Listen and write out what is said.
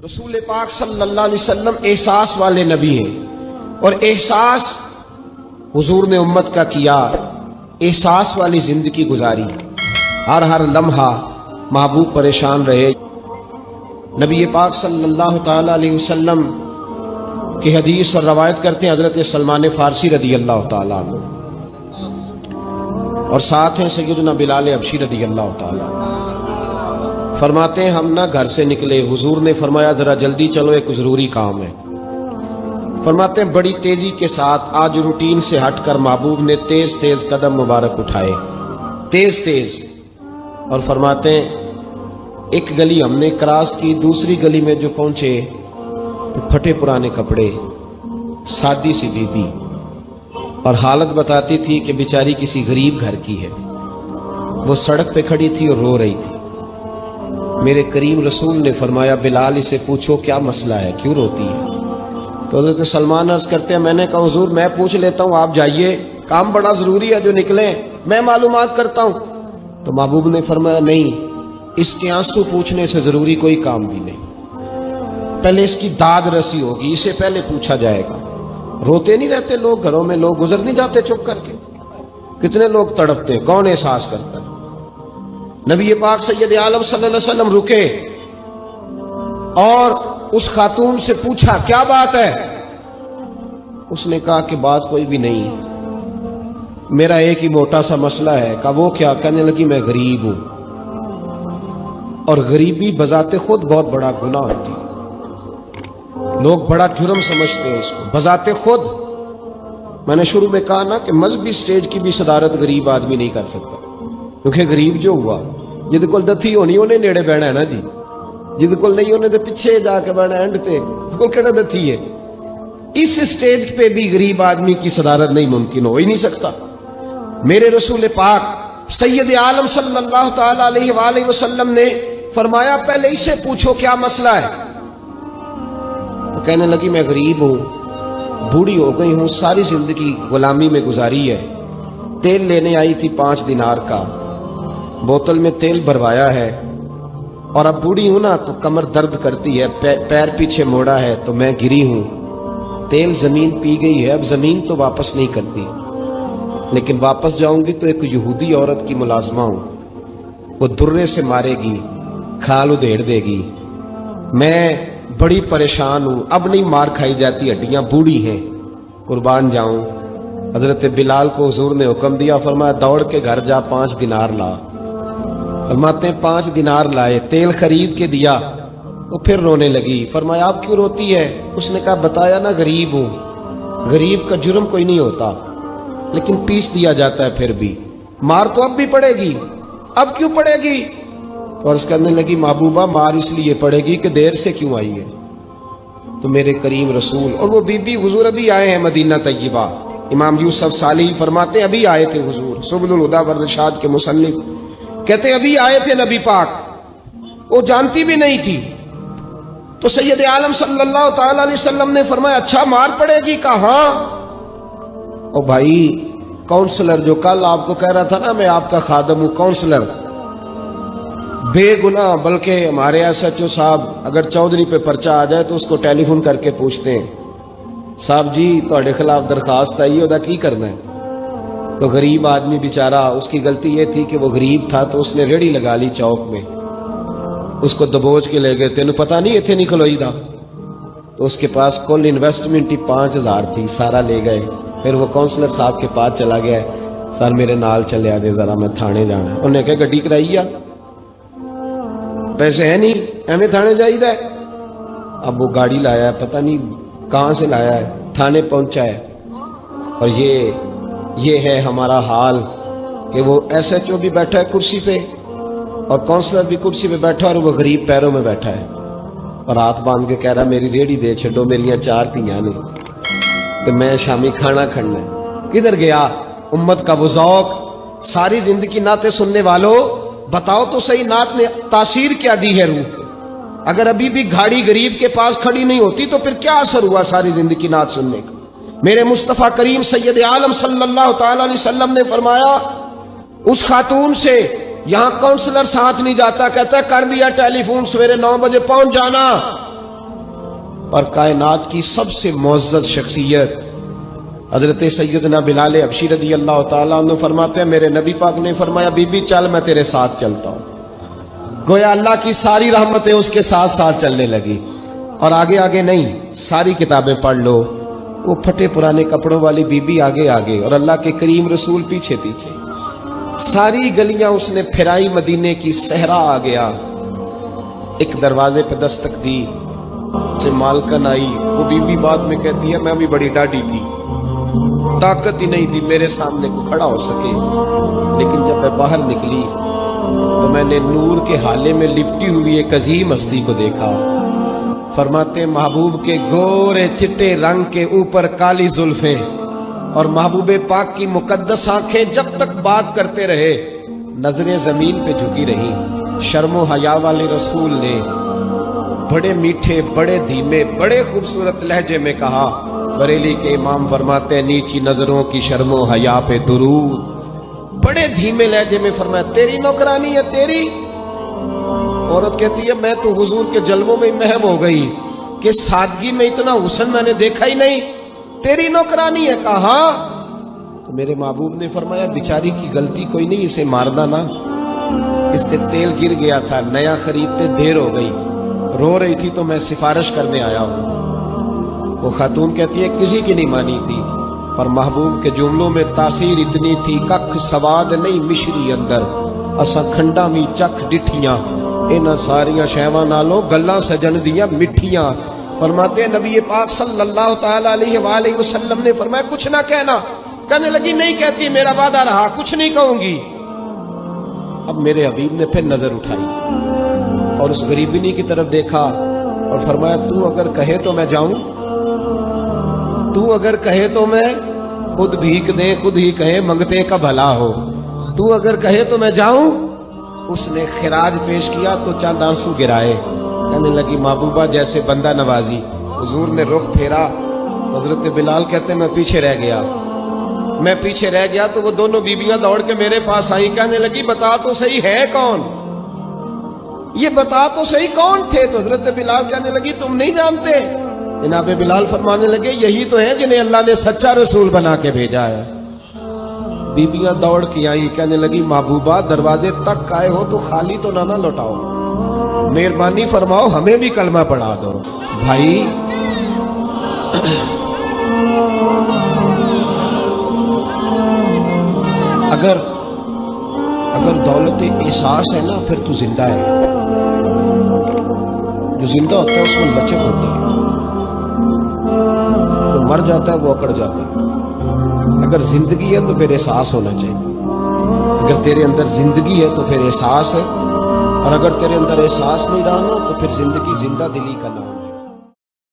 رسول پاک صلی اللہ علیہ وسلم احساس والے نبی ہیں، اور احساس حضور نے امت کا کیا، احساس والی زندگی گزاری، ہر لمحہ محبوب پریشان رہے۔ نبی پاک صلی اللہ تعالی علیہ وسلم کی حدیث اور روایت کرتے ہیں حضرت سلمان فارسی رضی اللہ تعالیٰ عنہ، اور ساتھ ہیں سیدنا بلال حبشی رضی اللہ تعالیٰ عنہ۔ فرماتے ہیں ہم نہ گھر سے نکلے، حضور نے فرمایا ذرا جلدی چلو، ایک ضروری کام ہے۔ فرماتے ہیں بڑی تیزی کے ساتھ آج روٹین سے ہٹ کر محبوب نے تیز تیز قدم مبارک اٹھائے، تیز تیز، اور فرماتے ہیں ایک گلی ہم نے کراس کی، دوسری گلی میں جو پہنچے تو پھٹے پرانے کپڑے، سادی سی بیوی، اور حالت بتاتی تھی کہ بیچاری کسی غریب گھر کی ہے، وہ سڑک پہ کھڑی تھی اور رو رہی تھی۔ میرے کریم رسول نے فرمایا بلال اسے پوچھو کیا مسئلہ ہے، کیوں روتی ہے؟ تو حضرت سلمان عرض کرتے ہیں میں نے کہا حضور میں پوچھ لیتا ہوں، آپ جائیے، کام بڑا ضروری ہے جو نکلیں، میں معلومات کرتا ہوں۔ تو محبوب نے فرمایا نہیں، اس کے آنسو پوچھنے سے ضروری کوئی کام بھی نہیں، پہلے اس کی داد رسی ہوگی، اسے پہلے پوچھا جائے گا۔ روتے نہیں رہتے لوگ گھروں میں، لوگ گزر نہیں جاتے چپ کر کے، کتنے لوگ تڑپتے، کون احساس کرتا ہے؟ نبی پاک سید عالم صلی اللہ علیہ وسلم رکے اور اس خاتون سے پوچھا کیا بات ہے؟ اس نے کہا کہ بات کوئی بھی نہیں، میرا ایک ہی موٹا سا مسئلہ ہے۔ کہا وہ کیا؟ کہنے لگی میں غریب ہوں، اور غریبی بذات خود بہت بڑا گناہ ہوتی ہے، لوگ بڑا جرم سمجھتے ہیں اس کو بذات خود۔ میں نے شروع میں کہا نا کہ مذہبی سٹیج کی بھی صدارت غریب آدمی نہیں کر سکتا، کیونکہ غریب جو ہوا جد کول دتھی ہونی انہیں نیڑے بہنا ہے نا جی، جد کول نہیں انہیں دے پیچھے جا کے بہنا اینڈ تے کول کہڑا دتھی ہے۔ اس سٹیج پہ بھی غریب آدمی کی صدارت نہیں ممکن ہو ہی نہیں سکتا۔ میرے رسول پاک سید عالم صلی اللہ تعالی علیہ وآلہ وسلم نے فرمایا پہلے اسے پوچھو کیا مسئلہ ہے۔ وہ کہنے لگی میں غریب ہوں، بوڑھی ہو گئی ہوں، ساری زندگی غلامی میں گزاری ہے، تیل لینے آئی تھی 5 دینار کا، بوتل میں تیل بھروایا ہے، اور اب بوڑھی ہوں نا تو کمر درد کرتی ہے، پیر پیچھے موڑا ہے تو میں گری ہوں، تیل زمین پی گئی ہے، اب زمین تو واپس نہیں کرتی، لیکن واپس جاؤں گی تو ایک یہودی عورت کی ملازمہ ہوں، وہ درے سے مارے گی، کھال ادھیڑ دے گی، میں بڑی پریشان ہوں، اب نہیں مار کھائی جاتی، ہڈیاں بوڑھی ہیں، قربان جاؤں۔ حضرت بلال کو حضور نے حکم دیا، فرمایا دوڑ کے گھر جا 5 دینار لا۔ فرماتے ہیں 5 دینار لائے، تیل خرید کے دیا، وہ پھر رونے لگی۔ فرمایا آپ کیوں روتی ہے؟ اس نے کہا بتایا نا غریب ہوں، غریب کا جرم کوئی نہیں ہوتا، لیکن پیس دیا جاتا ہے، پھر بھی مار تو اب بھی پڑے گی، اب کیوں پڑے گی؟ تو عرض کرنے لگی محبوبہ مار اس لیے پڑے گی کہ دیر سے کیوں آئی ہے۔ تو میرے کریم رسول اور وہ بی بی حضور ابھی آئے ہیں مدینہ طیبہ، امام یوسف صالحی فرماتے ہیں ابھی آئے تھے حضور، سبل الہدی والرشاد کے مصنف کہتے ہیں ابھی آئے تھے نبی پاک، وہ جانتی بھی نہیں تھی۔ تو سید عالم صلی اللہ تعالی علیہ وسلم نے فرمایا اچھا مار پڑے گی؟ کہا ہاں۔ او بھائی کونسلر جو کل آپ کو کہہ رہا تھا نا میں آپ کا خادم ہوں، کونسلر بے گناہ، بلکہ ہمارے SHO صاحب اگر چودھری پہ پرچہ آ جائے تو اس کو ٹیلی فون کر کے پوچھتے ہیں صاحب جی تہاڈے خلاف درخواست آئی ہے، ادا کی کرنا ہے؟ تو غریب آدمی بیچارہ، اس کی غلطی یہ تھی کہ وہ غریب تھا تو اس نے ریڑھی لگا لی چوک میں، اس کو دبوچ کے لے گئے، تینوں پتہ نہیں ایتھے نہیں کھلوئی دا، تو اس کے پاس کل انویسٹمنٹ ہی 5000 تھی، سارا لے گئے۔ پھر وہ کونسلر صاحب کے پاس چلا گیا، سر میرے نال چلے آجے ذرا میں تھانے جانا ہے۔ انہوں نے کہا گڈی کرائی آ، پیسے ہے نہیں ایویں تھانے جائیدا ہے۔ اب وہ گاڑی لایا ہے، پتہ نہیں کہاں سے لایا ہے، تھانے پہنچا ہے، اور یہ ہے ہمارا حال کہ وہ SHO بھی بیٹھا ہے کرسی پہ اور کونسلر بھی کرسی پہ بیٹھا، اور وہ غریب پیروں میں بیٹھا ہے اور ہاتھ باندھ کے کہہ رہا میری ریڑھی دے چھڈو، میریاں 4 دھیاں نے تو میں شامی کھانا کھڑنا ہے۔ کدھر گیا امت کا وہ ذوق؟ ساری زندگی نعتیں سننے والوں بتاؤ تو صحیح نعت نے تاثیر کیا دی ہے روح کو؟ اگر ابھی بھی گھاڑی غریب کے پاس کھڑی نہیں ہوتی تو پھر کیا اثر ہوا ساری زندگی نعت سننے کا؟ میرے مصطفیٰ کریم سید عالم صلی اللہ تعالی علیہ وسلم نے فرمایا اس خاتون سے یہاں کونسلر ساتھ نہیں جاتا، کہتا ہے کر دیا ٹیلی فون، سویرے 9 بجے پہنچ جانا، اور کائنات کی سب سے معزز شخصیت حضرت سیدنا بلال حبشی رضی اللہ تعالیٰ عنہ فرماتے ہیں میرے نبی پاک نے فرمایا بی بی چل میں تیرے ساتھ چلتا ہوں. گویا اللہ کی ساری رحمتیں اس کے ساتھ ساتھ چلنے لگی. اور آگے آگے نہیں، ساری کتابیں پڑھ لو، وہ پھٹے پرانے کپڑوں والی بی بی آگے آگے اور اللہ کے کریم رسول پیچھے پیچھے. ساری گلیاں اس نے پھرائی، مدینے کی صحرا آ گیا. ایک دروازے پہ دستک دی سے مالکن آئی. وہ بی بی بعد میں کہتی ہے میں بھی بڑی ڈاڈی تھی، طاقت ہی نہیں تھی میرے سامنے کو کھڑا ہو سکے، لیکن جب میں باہر نکلی تو میں نے نور کے حالے میں لپٹی ہوئی ایک عظیم ہستی کو دیکھا. فرماتے محبوب کے گورے چٹے رنگ کے اوپر کالی زلفیں اور محبوب پاک کی مقدس آنکھیں جب تک بات کرتے رہے نظریں زمین پہ جھکی رہی. شرم و حیا والے رسول نے بڑے میٹھے، بڑے دھیمے، بڑے خوبصورت لہجے میں کہا. بریلی کے امام فرماتے ہیں نیچی نظروں کی شرم و حیا پہ درود. بڑے دھیمے لہجے میں فرمایا تیری نوکرانی ہے تیری. عورت کہتی ہے میں تو حضور کے جلووں میں محو ہو گئی کہ سادگی میں اتنا حسن میں نے دیکھا ہی نہیں، تیری نوکرانی ہے. کہا تو میرے محبوب نے فرمایا بیچاری کی غلطی کوئی نہیں، اسے مارنا نا، اس سے تیل گر گیا تھا، نیا خریدتے دیر ہو گئی، رو رہی تھی تو میں سفارش کرنے آیا ہوں. وہ خاتون کہتی ہے کسی کی نہیں مانی تھی، پر محبوب کے جملوں میں تاثیر اتنی تھی ککھ سواد نہیں مشری اندر اسا کھنڈا می چکھ ڈٹھیاں انہاں ساریاں شیواں نالوں گلاں سجن دیاں مٹھیاں. فرماتے ہیں نبی پاک صلی اللہ تعالی علیہ وآلہ وسلم نے فرمایا کچھ نہ کہنا. کہنے لگی نہیں کہتی، میرا وعدہ رہا کچھ نہیں کہوں گی. اب میرے حبیب نے پھر نظر اٹھائی اور اس غریبنی کی طرف دیکھا اور فرمایا تو اگر کہے تو میں جاؤں، تو اگر کہے تو میں خود بھیک دے، خود ہی کہے منگتے کا بھلا ہو، تو اگر کہے تو میں جاؤں. اس نے خراج پیش کیا تو چند آنسو گرائے. کہنے لگی محبوبہ جیسے بندہ نوازی. حضور نے رخ پھیرا. حضرت بلال کہتے میں پیچھے رہ گیا تو وہ دونوں بیبیاں دوڑ کے میرے پاس آئیں. کہنے لگی بتا تو صحیح ہے کون، یہ بتا تو صحیح کون تھے. تو حضرت بلال کہنے لگی تم نہیں جانتے. جناب بلال فرمانے لگے یہی تو ہیں جنہیں اللہ نے سچا رسول بنا کے بھیجا ہے. بیبیاں دوڑ کے آئی. کہنے لگی محبوبہ دروازے تک آئے ہو تو خالی تو نہ لوٹاؤ، مہربانی فرماؤ ہمیں بھی کلمہ پڑھا دو. بھائی اگر دولت احساس ہے نا پھر تو زندہ ہے. جو زندہ ہوتا ہے اس میں لچک ہوتی ہے، جو مر جاتا ہے وہ اکڑ جاتا ہے. اگر زندگی ہے تو پھر احساس ہونا چاہیے. اگر تیرے اندر زندگی ہے تو پھر احساس ہے، اور اگر تیرے اندر احساس نہیں رہا نا تو پھر زندگی زندہ دلی کا نام.